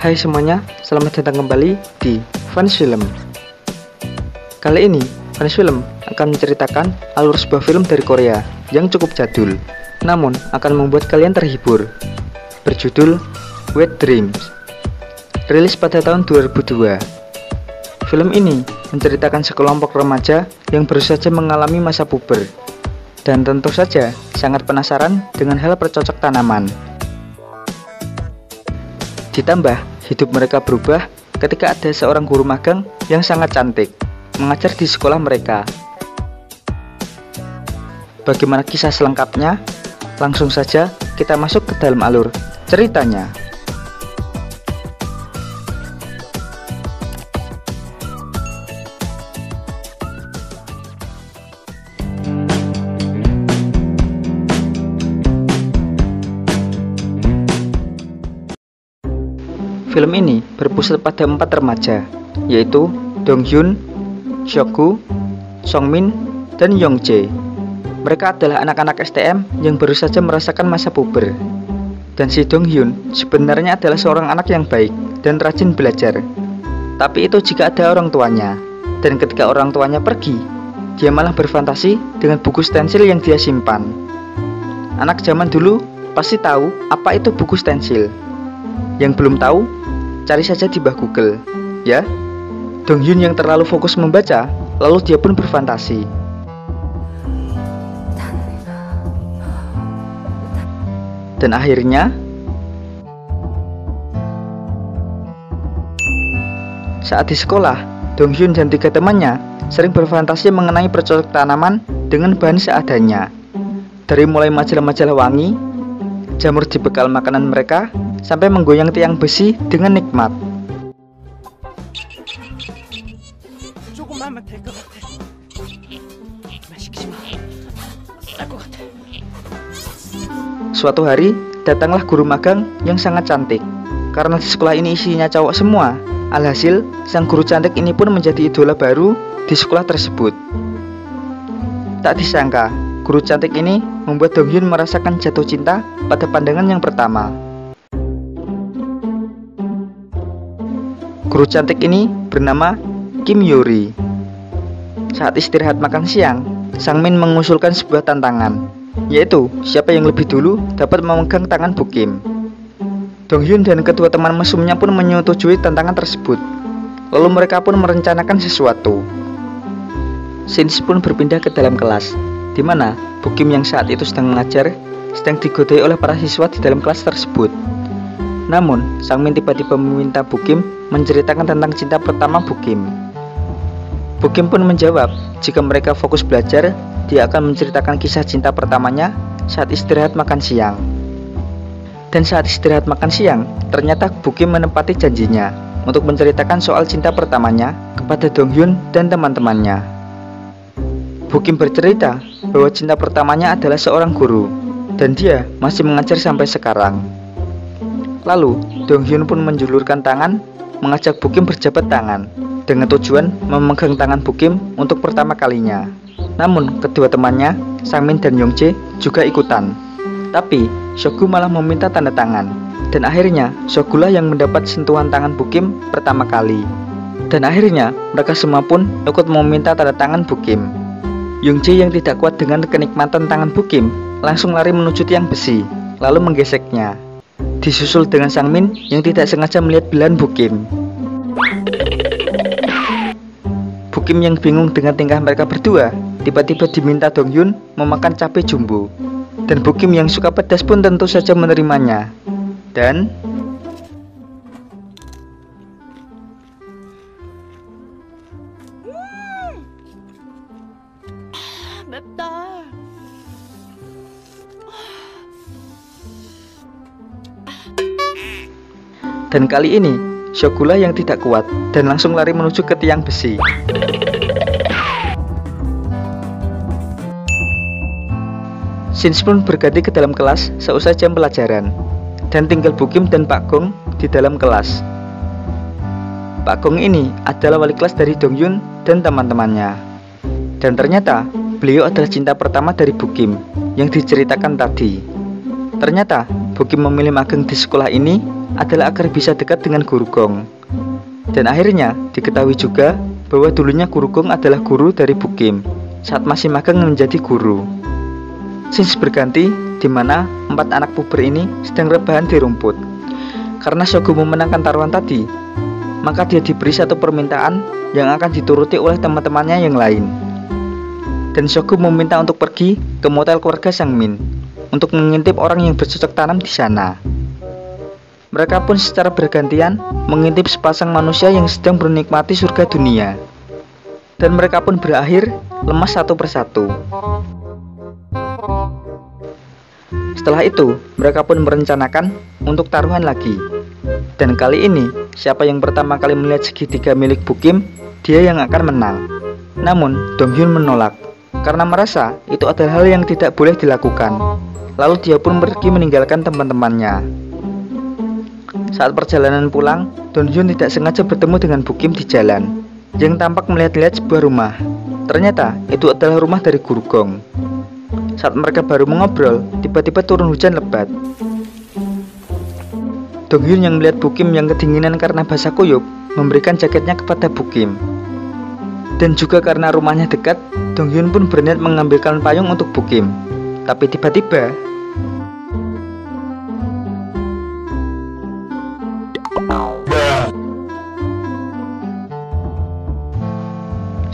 Hai semuanya, selamat datang kembali di Fans Film. Kali ini, Fans Film akan menceritakan alur sebuah film dari Korea yang cukup jadul, namun akan membuat kalian terhibur. Berjudul Wet Dreams. Rilis pada tahun 2002. Film ini menceritakan sekelompok remaja yang baru saja mengalami masa puber, dan tentu saja sangat penasaran dengan hal bercocok tanaman. Ditambah, hidup mereka berubah ketika ada seorang guru magang yang sangat cantik mengajar di sekolah mereka. Bagaimana kisah selengkapnya? Langsung saja kita masuk ke dalam alur ceritanya. Film ini berpusat pada 4 remaja, yaitu Donghyun, Seokgu, Songmin, dan Youngjae. Mereka adalah anak-anak STM yang baru saja merasakan masa puber. Dan si Donghyun sebenarnya adalah seorang anak yang baik dan rajin belajar. Tapi itu jika ada orang tuanya. Dan ketika orang tuanya pergi, dia malah berfantasi dengan buku stensil yang dia simpan. Anak zaman dulu pasti tahu apa itu buku stensil. Yang belum tahu, cari saja di bawah Google, ya. Donghyun yang terlalu fokus membaca, lalu dia pun berfantasi. Dan akhirnya, saat di sekolah, Donghyun dan 3 temannya sering berfantasi mengenai bercocok tanaman dengan bahan seadanya. Dari mulai majalah-majalah wangi, jamur di bekal makanan mereka, sampai menggoyang tiang besi dengan nikmat. Suatu hari, datanglah guru magang yang sangat cantik. Karena di sekolah ini isinya cowok semua, alhasil sang guru cantik ini pun menjadi idola baru di sekolah tersebut. Tak disangka, guru cantik ini membuat Donghyun merasakan jatuh cinta pada pandangan yang pertama. Guru cantik ini bernama Kim Yori. Saat istirahat makan siang, Sang Min mengusulkan sebuah tantangan, yaitu siapa yang lebih dulu dapat memegang tangan Bu Kim. Donghyun dan kedua teman mesumnya pun menyetujui tantangan tersebut. Lalu mereka pun merencanakan sesuatu. Scenes pun berpindah ke dalam kelas, di mana Bu Kim yang saat itu sedang mengajar sedang digodai oleh para siswa di dalam kelas tersebut. Namun, Sang Min tiba-tiba meminta Bu Kim menceritakan tentang cinta pertama Bu Kim. Bu Kim pun menjawab, jika mereka fokus belajar, dia akan menceritakan kisah cinta pertamanya saat istirahat makan siang. Dan saat istirahat makan siang, ternyata Bu Kim menepati janjinya untuk menceritakan soal cinta pertamanya kepada Donghyun dan teman-temannya. Bu Kim bercerita bahwa cinta pertamanya adalah seorang guru, dan dia masih mengajar sampai sekarang. Lalu, Donghyun pun menjulurkan tangan, mengajak Bu Kim berjabat tangan, dengan tujuan memegang tangan Bu Kim untuk pertama kalinya. Namun, kedua temannya, Sang Min dan Youngjae juga ikutan. Tapi, Seokgu malah meminta tanda tangan, dan akhirnya Seokgu lah yang mendapat sentuhan tangan Bu Kim pertama kali. Dan akhirnya, mereka semua pun ikut meminta tanda tangan Bu Kim. Youngjae yang tidak kuat dengan kenikmatan tangan Bu Kim, langsung lari menuju tiang besi, lalu menggeseknya. Disusul dengan Sang Min yang tidak sengaja melihat belahan Bu Kim. Bu Kim yang bingung dengan tingkah mereka berdua, tiba-tiba diminta Donghyun memakan cabai jumbo. Dan Bu Kim yang suka pedas pun tentu saja menerimanya. Dan Dan kali ini, Seokgu lah yang tidak kuat dan langsung lari menuju ke tiang besi. Scenes pun berganti ke dalam kelas seusai jam pelajaran, dan tinggal Bu Kim dan Pak Gong di dalam kelas. Pak Gong ini adalah wali kelas dari Donghyun dan teman-temannya. Dan ternyata beliau adalah cinta pertama dari Bu Kim yang diceritakan tadi. Ternyata Bukim memilih magang di sekolah ini adalah agar bisa dekat dengan Guru Gong. Dan akhirnya diketahui juga bahwa dulunya Guru Gong adalah guru dari Bukim saat masih magang menjadi guru. Scenes berganti di mana 4 anak puber ini sedang rebahan di rumput. Karena Shogu memenangkan taruhan tadi, maka dia diberi satu permintaan yang akan dituruti oleh teman-temannya yang lain. Dan Shogu meminta untuk pergi ke motel keluarga Sangmin untuk mengintip orang yang bercocok tanam di sana. Mereka pun secara bergantian mengintip sepasang manusia yang sedang menikmati surga dunia. Dan mereka pun berakhir lemas satu persatu. Setelah itu, mereka pun merencanakan untuk taruhan lagi. Dan kali ini, siapa yang pertama kali melihat segitiga milik Bukim, dia yang akan menang. Namun, Donghyun menolak karena merasa itu adalah hal yang tidak boleh dilakukan. Lalu dia pun pergi meninggalkan teman-temannya. Saat perjalanan pulang, Donghyun tidak sengaja bertemu dengan Bukim di jalan, yang tampak melihat-lihat sebuah rumah. Ternyata itu adalah rumah dari Guru Gong. Saat mereka baru mengobrol, tiba-tiba turun hujan lebat. Donghyun yang melihat Bukim yang kedinginan karena basah kuyup, memberikan jaketnya kepada Bukim. Dan juga karena rumahnya dekat, Donghyun pun berniat mengambilkan payung untuk Bukim. Tapi tiba-tiba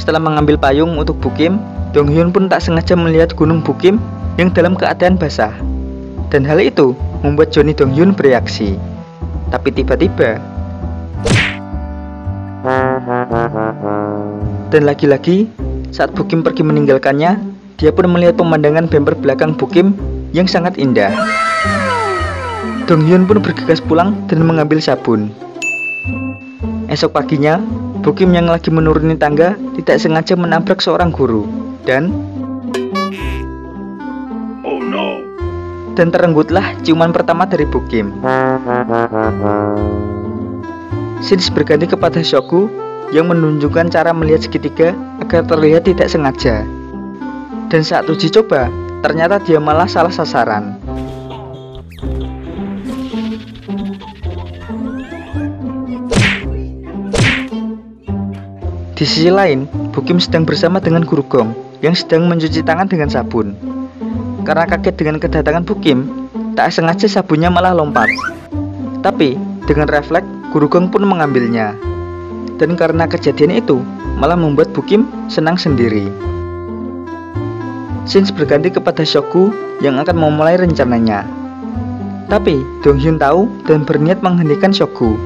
setelah mengambil payung untuk Bukim, Donghyun pun tak sengaja melihat gunung Bukim yang dalam keadaan basah. Dan hal itu membuat Johnny Donghyun bereaksi. Tapi tiba-tiba dan lagi-lagi saat Bukim pergi meninggalkannya, dia pun melihat pemandangan bemper belakang Bukim yang sangat indah. Donghyun pun bergegas pulang dan mengambil sabun. Esok paginya, Bukim yang lagi menuruni tangga tidak sengaja menabrak seorang guru dan terenggutlah ciuman pertama dari Bukim. Scenes berganti kepada Shogu yang menunjukkan cara melihat segitiga agar terlihat tidak sengaja. Dan saat uji coba, ternyata dia malah salah sasaran. Di sisi lain, Bukim sedang bersama dengan Guru Gong yang sedang mencuci tangan dengan sabun. Karena kaget dengan kedatangan Bukim, tak sengaja sabunnya malah lompat. Tapi dengan refleks, Guru Gong pun mengambilnya. Dan karena kejadian itu, malah membuat Bukim senang sendiri. Scenes berganti kepada Shogu yang akan memulai rencananya. Tapi Donghyun tahu dan berniat menghentikan Shogu.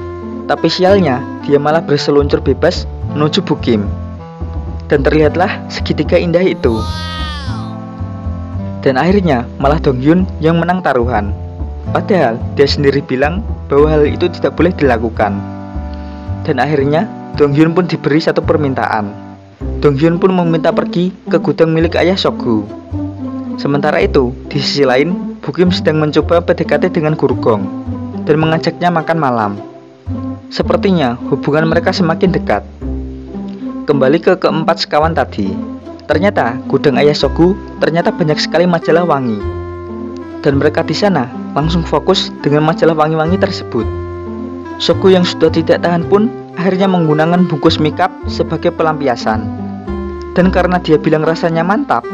Tapi sialnya, dia malah berseluncur bebas menuju Bukim. Dan terlihatlah segitiga indah itu. Dan akhirnya malah Donghyun yang menang taruhan. Padahal dia sendiri bilang bahwa hal itu tidak boleh dilakukan. Dan akhirnya Donghyun pun diberi satu permintaan. Donghyun pun meminta pergi ke gudang milik ayah Shogu. Sementara itu, di sisi lain, Bukim sedang mencoba PDKT dengan Guru Gong dan mengajaknya makan malam. Sepertinya hubungan mereka semakin dekat. Kembali ke keempat sekawan tadi. Ternyata gudang ayah Shogu ternyata banyak sekali majalah wangi. Dan mereka di sana langsung fokus dengan majalah wangi-wangi tersebut. Shogu yang sudah tidak tahan pun akhirnya menggunakan bungkus makeup sebagai pelampiasan. Dan karena dia bilang rasanya mantap,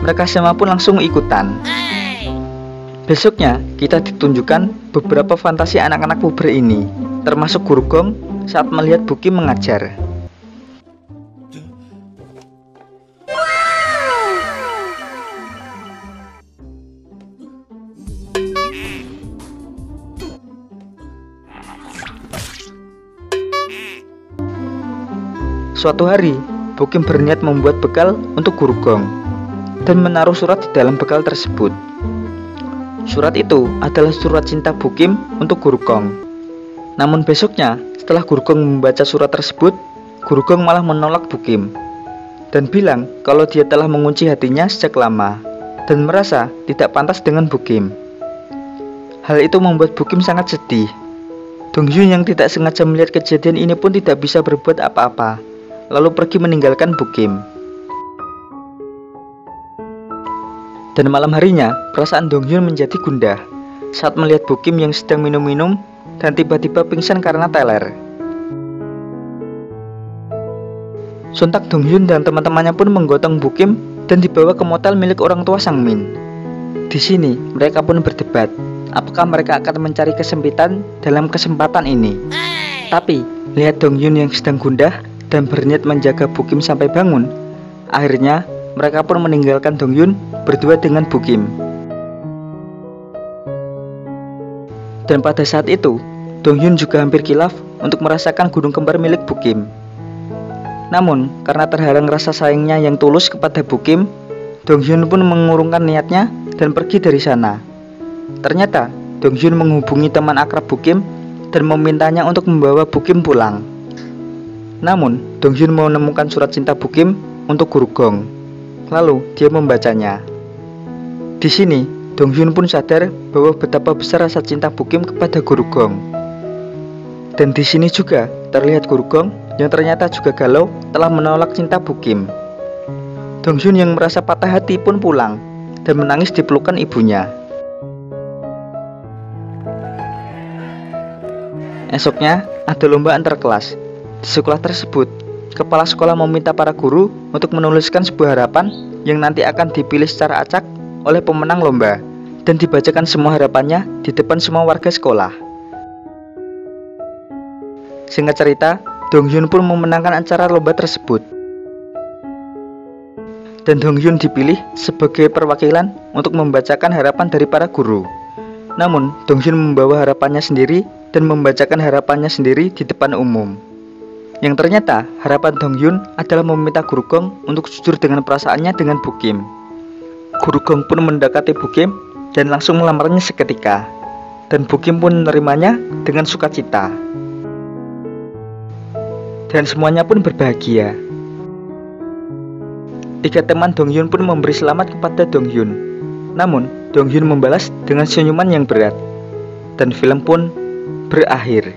mereka semua pun langsung ikutan. Besoknya kita ditunjukkan beberapa fantasi anak-anak puber ini, termasuk Guru Gong saat melihat Bukim mengajar. Suatu hari, Bukim berniat membuat bekal untuk Guru Gong dan menaruh surat di dalam bekal tersebut. Surat itu adalah surat cinta Bukim untuk Guru Gong. Namun besoknya, setelah Guru Gong membaca surat tersebut, Guru Gong malah menolak Bukim dan bilang kalau dia telah mengunci hatinya sejak lama dan merasa tidak pantas dengan Bukim. Hal itu membuat Bukim sangat sedih. Donghyun yang tidak sengaja melihat kejadian ini pun tidak bisa berbuat apa-apa, lalu pergi meninggalkan Bukim. Dan malam harinya, perasaan Donghyun menjadi gundah saat melihat Bu Kim yang sedang minum-minum dan tiba-tiba pingsan karena teler. Sontak Dong Hyun dan teman-temannya pun menggotong Bu Kim dan dibawa ke motel milik orang tua Sang Min. Di sini mereka pun berdebat, apakah mereka akan mencari kesempitan dalam kesempatan ini. Tapi lihat Dong Hyun yang sedang gundah dan berniat menjaga Bu Kim sampai bangun. Akhirnya mereka pun meninggalkan Dong Hyun berdua dengan Bu Kim. Dan pada saat itu Dong Hyun juga hampir kilaf untuk merasakan gunung kembar milik Bu Kim. Namun karena terhalang rasa sayangnya yang tulus kepada Bu Kim, Dong Hyun pun mengurungkan niatnya dan pergi dari sana. Ternyata Dong Hyun menghubungi teman akrab Bu Kim dan memintanya untuk membawa Bu Kim pulang. Namun Dong Hyun menemukan surat cinta Bu Kim untuk Guru Gong. Lalu dia membacanya. Di sini Dong Hyun pun sadar bahwa betapa besar rasa cinta Bu Kim kepada Guru Gong. Dan di sini juga terlihat Guru Gong yang ternyata juga galau telah menolak cinta Bu Kim. Dong Hyun yang merasa patah hati pun pulang dan menangis di pelukan ibunya. Esoknya ada lomba antar kelas. Di sekolah tersebut, kepala sekolah meminta para guru untuk menuliskan sebuah harapan yang nanti akan dipilih secara acak oleh pemenang lomba dan dibacakan semua harapannya di depan semua warga sekolah. Singkat cerita, Dong Hyun pun memenangkan acara lomba tersebut. Dan Dong Hyun dipilih sebagai perwakilan untuk membacakan harapan dari para guru. Namun, Dong Hyun membawa harapannya sendiri dan membacakan harapannya sendiri di depan umum. Yang ternyata harapan Dong Hyun adalah meminta Guru Gong untuk jujur dengan perasaannya dengan Bu Kim. Guru Gong pun mendekati Bu Kim dan langsung melamarnya seketika. Dan Bu Kim pun menerimanya dengan sukacita. Dan semuanya pun berbahagia. Tiga teman Dong Hyun pun memberi selamat kepada Dong Hyun. Namun Dong Hyun membalas dengan senyuman yang berat. Dan film pun berakhir.